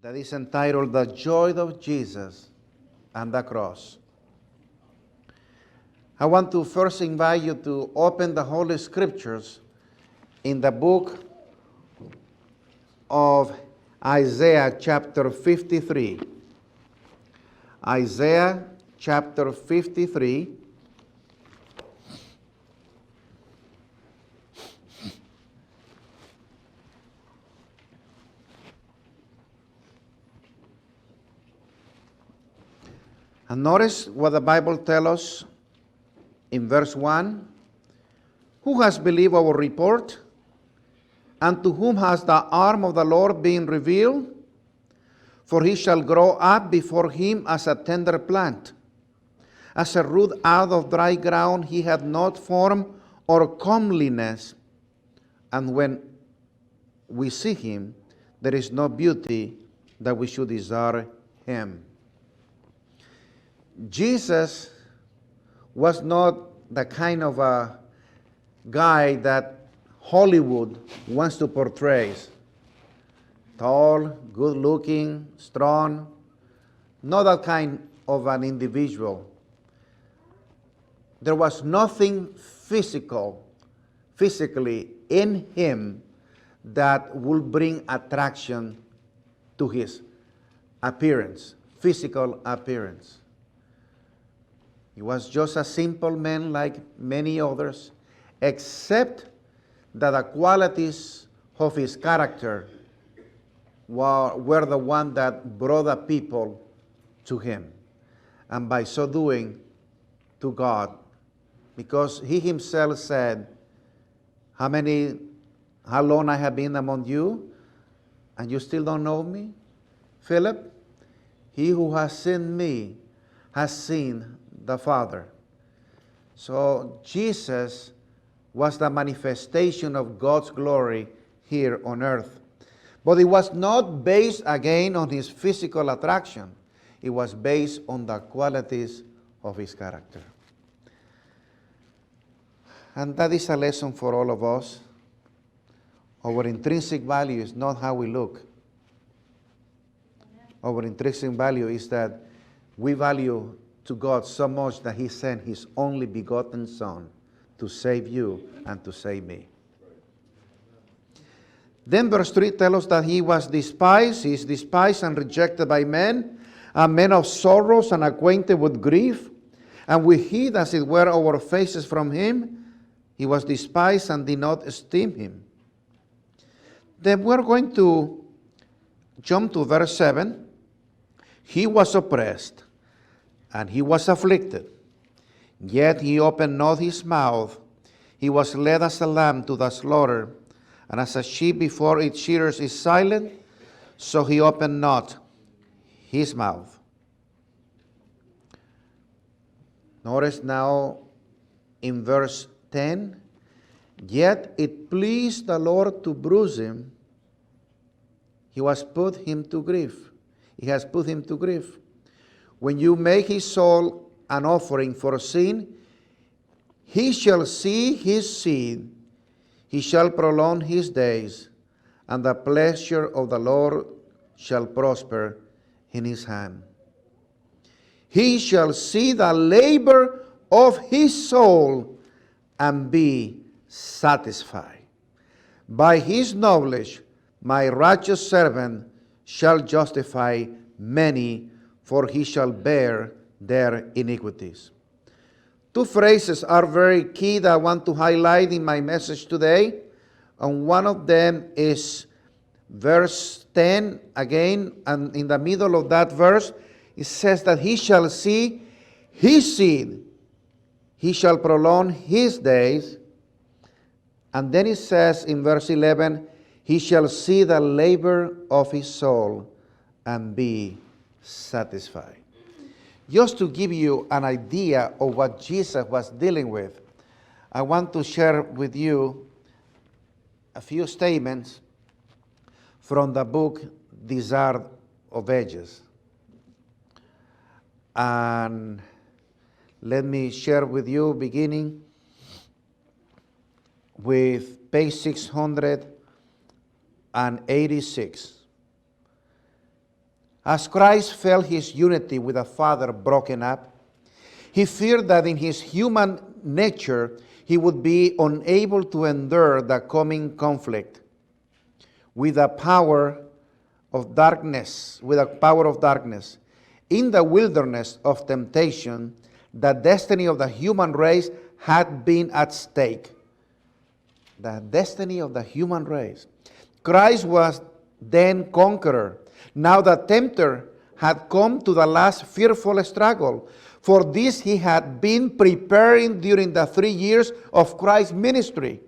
that is entitled The Joy of Jesus and the Cross. I want to first invite you to open the Holy Scriptures in the book of Isaiah chapter 53. Isaiah chapter 53. And notice what the Bible tells us in verse 1. Who has believed our report? And to whom has the arm of the Lord been revealed? For he shall grow up before him as a tender plant, as a root out of dry ground. He had not form or comeliness. And when we see him, there is no beauty that we should desire him. Jesus was not the kind of a guy that Hollywood wants to portray. Tall, good-looking, strong. Not that kind of an individual. There was nothing physically in him that would bring attraction to his appearance, physical appearance. He was just a simple man like many others, except that the qualities of his character were the one that brought the people to him. And by so doing, to God. Because he himself said, how long I have been among you, and you still don't know me? Philip, he who has seen me has seen the Father. So Jesus was the manifestation of God's glory here on earth. But it was not based again on his physical attraction. It was based on the qualities of his character. And that is a lesson for all of us. Our intrinsic value is not how we look. Our intrinsic value is that we value to God so much that he sent his only begotten Son to save you and to save me. Then verse 3 tells us that he was despised. He is despised and rejected by men, a man of sorrows and acquainted with grief. And we hid, as it were, our faces from him. He was despised and did not esteem him. Then we're going to jump to verse 7. He was oppressed, and he was afflicted, yet he opened not his mouth. He was led as a lamb to the slaughter, and as a sheep before its shearers is silent, so he opened not his mouth. Notice now in verse 10, yet it pleased the Lord to bruise him. He has put him to grief. He has put him to grief. When you make his soul an offering for sin, he shall see his seed. He shall prolong his days, and the pleasure of the Lord shall prosper in his hand. He shall see the labor of his soul and be satisfied. By his knowledge, my righteous servant shall justify many, for he shall bear their iniquities. Two phrases are very key that I want to highlight in my message today. And one of them is verse 10 again, and in the middle of that verse, it says that he shall see his seed. He shall prolong his days. And then it says in verse 11, he shall see the labor of his soul and be satisfied. Just to give you an idea of what Jesus was dealing with, I want to share with you a few statements from the book Desire of Ages. And let me share with you, beginning with page 686. As Christ felt his unity with the Father broken up, he feared that in his human nature he would be unable to endure the coming conflict with the power of darkness, In the wilderness of temptation, the destiny of the human race had been at stake. The destiny of the human race. Christ was then conqueror. Now the tempter had come to the last fearful struggle. For this he had been preparing during the 3 years of Christ's ministry.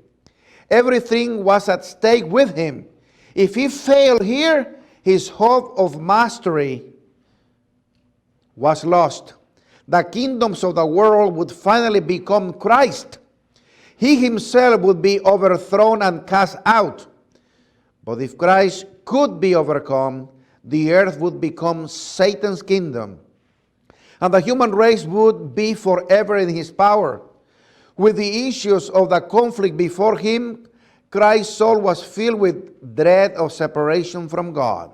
Everything was at stake with him. If he failed here, his hope of mastery was lost. The kingdoms of the world would finally become Christ. He himself would be overthrown and cast out. But if Christ could be overcome, the earth would become Satan's kingdom, and the human race would be forever in his power. With the issues of the conflict before him, Christ's soul was filled with dread of separation from God.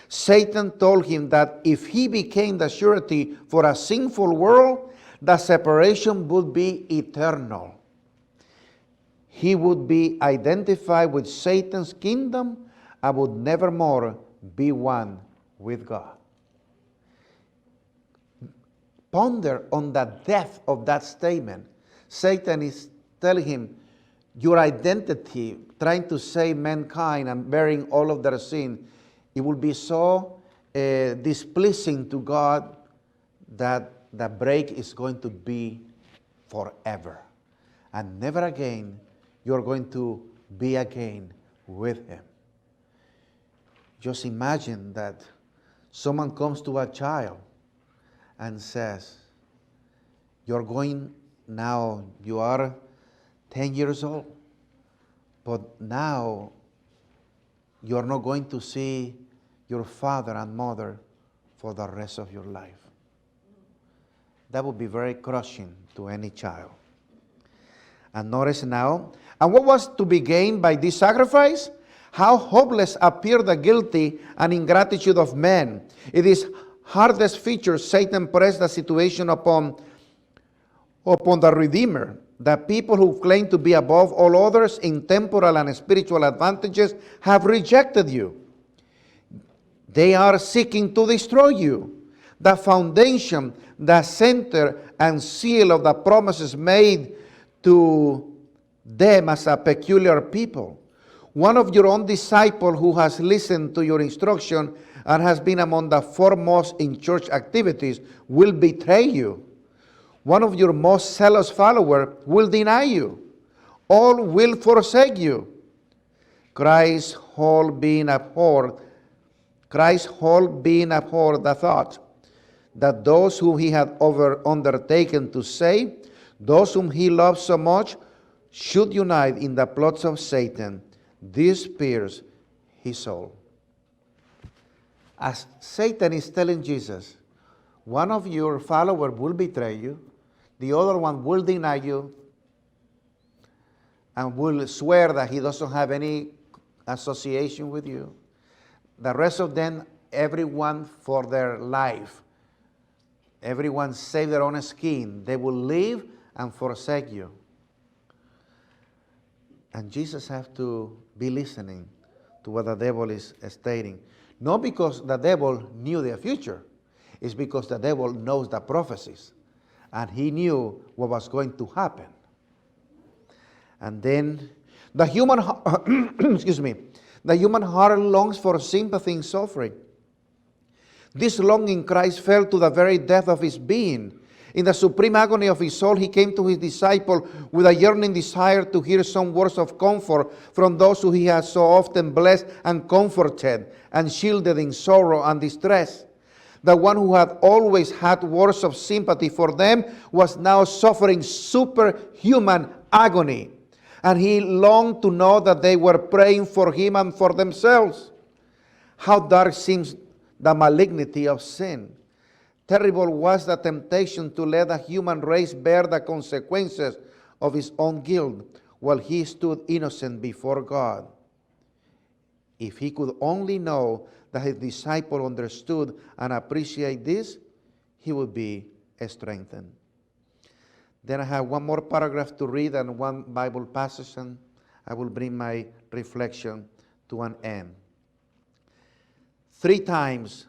Satan told him that if he became the surety for a sinful world, the separation would be eternal. He would be identified with Satan's kingdom and would never more be one with God. Ponder on the depth of that statement. Satan is telling him, your identity, trying to save mankind and bearing all of their sin, it will be so displeasing to God that the break is going to be forever. And never again you're going to be again with him. Just imagine that someone comes to a child and says, you're going now, you are 10 years old, but now you're not going to see your father and mother for the rest of your life. That would be very crushing to any child. And notice now, and what was to be gained by this sacrifice? How hopeless appear the guilty and ingratitude of men. It is hardest feature Satan pressed the situation upon the Redeemer. The people who claim to be above all others in temporal and spiritual advantages have rejected you. They are seeking to destroy you. The foundation, the center and seal of the promises made to them as a peculiar people. One of your own disciples who has listened to your instruction and has been among the foremost in church activities will betray you. One of your most zealous followers will deny you. All will forsake you. Christ's whole being abhorred the thought that those whom he had undertaken to save, those whom he loved so much, should unite in the plots of Satan. This pierced his soul. As Satan is telling Jesus, one of your followers will betray you, the other one will deny you, and will swear that he doesn't have any association with you. The rest of them, everyone for their life, everyone save their own skin. They will live and forsake you. And Jesus has to be listening to what the devil is stating. Not because the devil knew their future. It's because the devil knows the prophecies. And he knew what was going to happen. And then the human the human heart longs for sympathy in suffering. This longing Christ felt to the very depth of his being. In the supreme agony of his soul, he came to his disciple with a yearning desire to hear some words of comfort from those who he had so often blessed and comforted and shielded in sorrow and distress. The one who had always had words of sympathy for them was now suffering superhuman agony. And he longed to know that they were praying for him and for themselves. How dark seems the malignity of sin. Terrible was the temptation to let the human race bear the consequences of his own guilt while he stood innocent before God. If he could only know that his disciple understood and appreciate this, he would be strengthened. Then I have one more paragraph to read and one Bible passage, and I will bring my reflection to an end. 3 times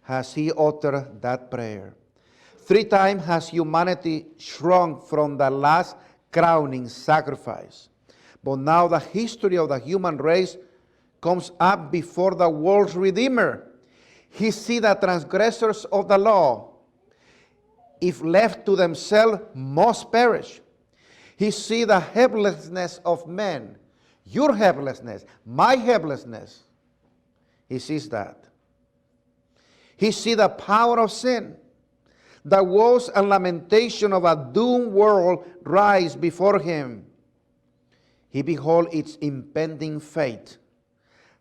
has he uttered that prayer. 3 times has humanity shrunk from the last crowning sacrifice. But now the history of the human race comes up before the world's Redeemer. He sees the transgressors of the law, if left to themselves, must perish. He sees the helplessness of men, your helplessness, my helplessness. He sees that. He sees the power of sin. The woes and lamentation of a doomed world rise before him. He beholds its impending fate,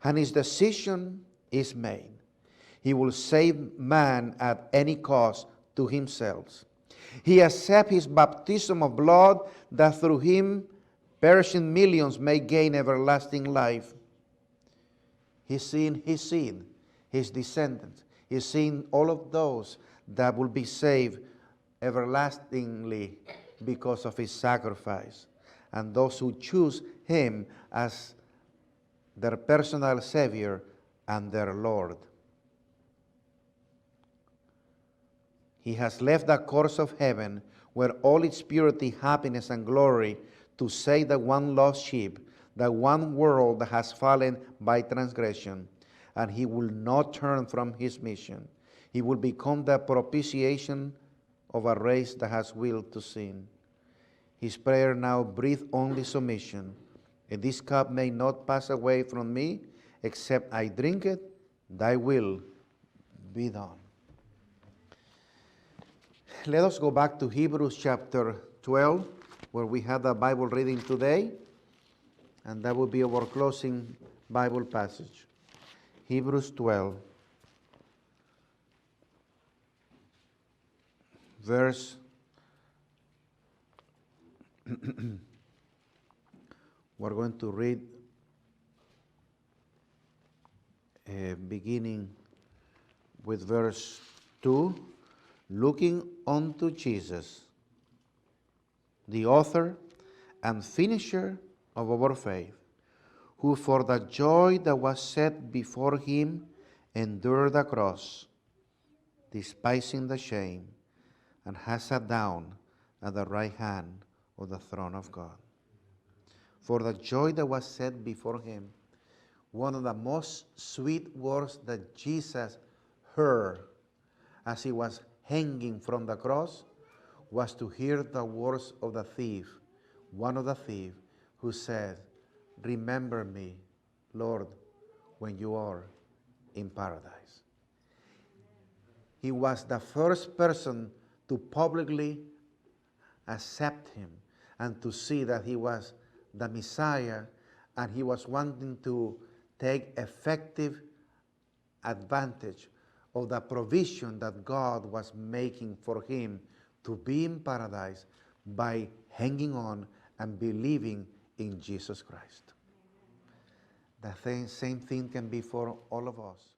and his decision is made. He will save man at any cost to himself. He accepts his baptism of blood, that through him perishing millions may gain everlasting life. He's seen his seed, his descendants. He's seen all of those that will be saved everlastingly because of his sacrifice. And those who choose him as their personal Savior and their Lord. He has left the course of heaven, where all its purity, happiness, and glory, to save the one lost sheep, the one world that has fallen by transgression. And he will not turn from his mission. He will become the propitiation of a race that has willed to sin. His prayer now breathes only submission. And this cup may not pass away from me, except I drink it, thy will be done. Let us go back to Hebrews chapter 12, where we had the Bible reading today. And that will be our closing Bible passage. Hebrews 12, verse we're going to read beginning with verse 2. Looking unto Jesus, the author and finisher of our faith, who for the joy that was set before him endured the cross, despising the shame, and has sat down at the right hand of the throne of God. For the joy that was set before him, one of the most sweet words that Jesus heard as he was hanging from the cross was to hear the words of the thief, one of the thieves, who said, "Remember me, Lord, when you are in paradise." He was the first person to publicly accept him and to see that he was the Messiah, and he was wanting to take effective advantage of the provision that God was making for him to be in paradise by hanging on and believing in Jesus Christ. The same thing can be for all of us.